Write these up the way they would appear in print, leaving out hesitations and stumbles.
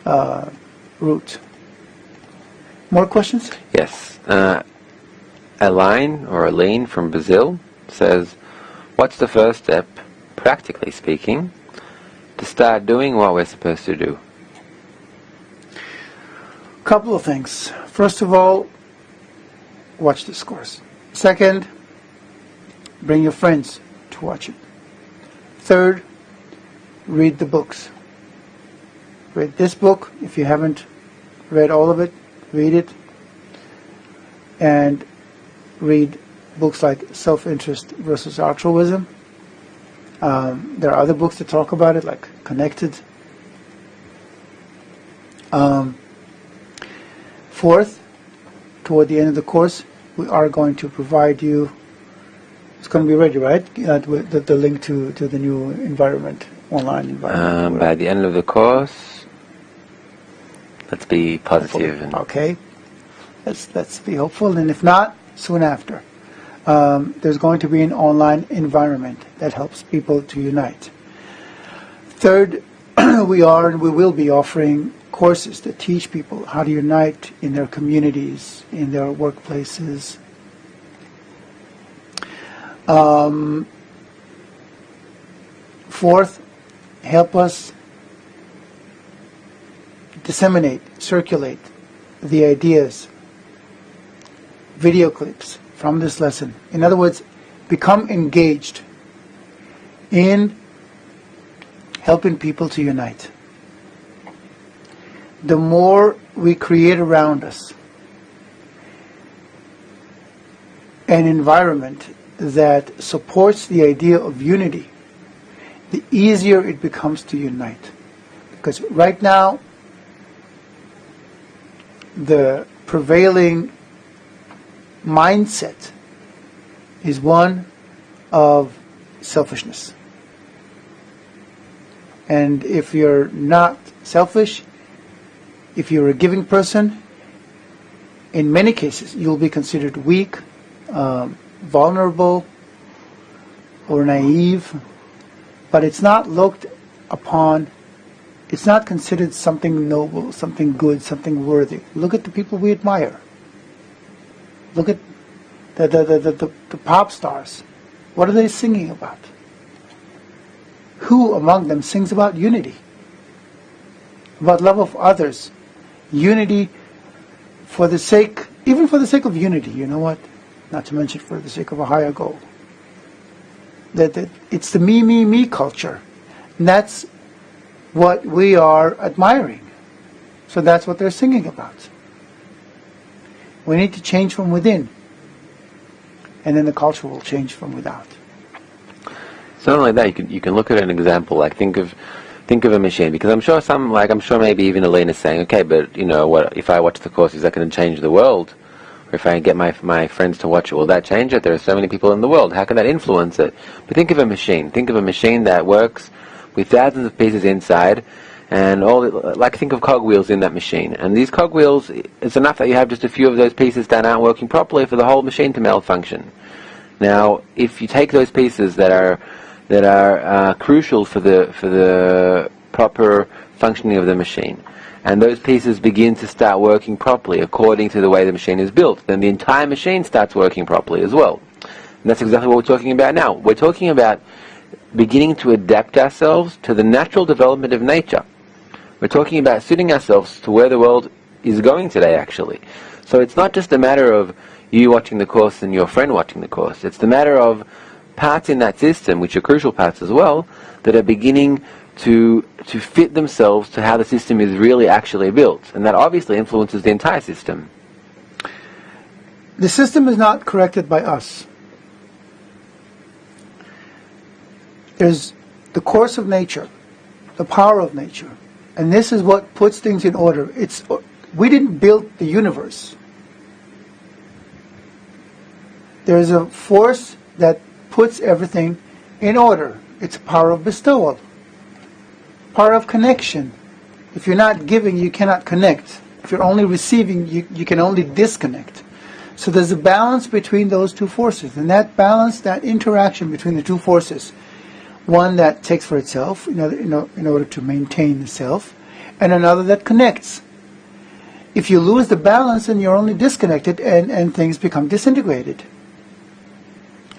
route. More questions? Yes. Aline from Brazil says, what's the first step, practically speaking, to start doing what we're supposed to do? Couple of things. First of all, watch this course. Second, bring your friends to watch it. Third, read the books. Read this book. If you haven't read all of it, read it. And read books like Self-Interest versus Altruism. There are other books that talk about it, like Connected. Fourth, toward the end of the course, we are going to provide you, it's going to be ready, right? The link to the new environment, online environment. By the end of the course, let's be positive. Okay, let's be hopeful, and if not, soon after. There's going to be an online environment that helps people to unite. Third, we will be offering courses that teach people how to unite in their communities, in their workplaces. Fourth, help us disseminate, circulate the ideas, video clips from this lesson. In other words, become engaged in helping people to unite. The more we create around us an environment that supports the idea of unity, the easier it becomes to unite. Because right now, the prevailing mindset is one of selfishness. And if you're not selfish, if you're a giving person, in many cases you'll be considered weak, vulnerable, or naive. But it's not looked upon, it's not considered something noble, something good, something worthy. Look at the people we admire. Look at the pop stars. What are they singing about? Who among them sings about unity? About love of others? Unity for the sake, even for the sake of unity, you know what? Not to mention for the sake of a higher goal. That it's the me, me, me culture. And that's what we are admiring. So that's what they're singing about. We need to change from within. And then the culture will change from without. So not only that, you can look at an example, like think of a machine, because I'm sure maybe even Elaine is saying, okay, but you know what, if I watch the course, is that going to change the world? Or if I get my friends to watch it, will that change it? There are so many people in the world, how can that influence it? But think of a machine that works with thousands of pieces inside, and think of cogwheels in that machine. And these cogwheels, it's enough that you have just a few of those pieces that aren't working properly for the whole machine to malfunction. Now, if you take those pieces that are crucial for the proper functioning of the machine, and those pieces begin to start working properly according to the way the machine is built, then the entire machine starts working properly as well. And that's exactly what we're talking about now. We're talking about beginning to adapt ourselves to the natural development of nature. We're talking about suiting ourselves to where the world is going today, actually. So it's not just a matter of you watching the course and your friend watching the course. It's the matter of parts in that system, which are crucial parts as well, that are beginning to fit themselves to how the system is really actually built. And that obviously influences the entire system. The system is not corrected by us. There's the course of nature, the power of nature. And this is what puts things in order. We didn't build the universe. There's a force that puts everything in order. It's a power of bestowal, power of connection. If you're not giving, you cannot connect. If you're only receiving, you can only disconnect. So there's a balance between those two forces. And that balance, that interaction between the two forces, one that takes for itself in order to maintain the self, and another that connects. If you lose the balance, then you're only disconnected, and things become disintegrated.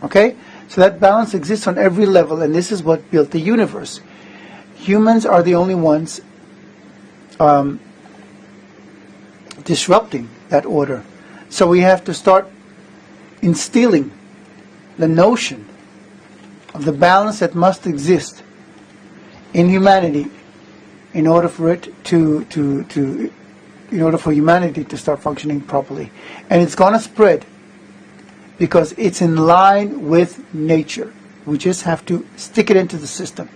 Okay? So that balance exists on every level, and this is what built the universe. Humans are the only ones disrupting that order. So we have to start instilling the notion of the balance that must exist in humanity in order for it in order for humanity to start functioning properly. And it's going to spread because it's in line with nature. We just have to stick it into the system.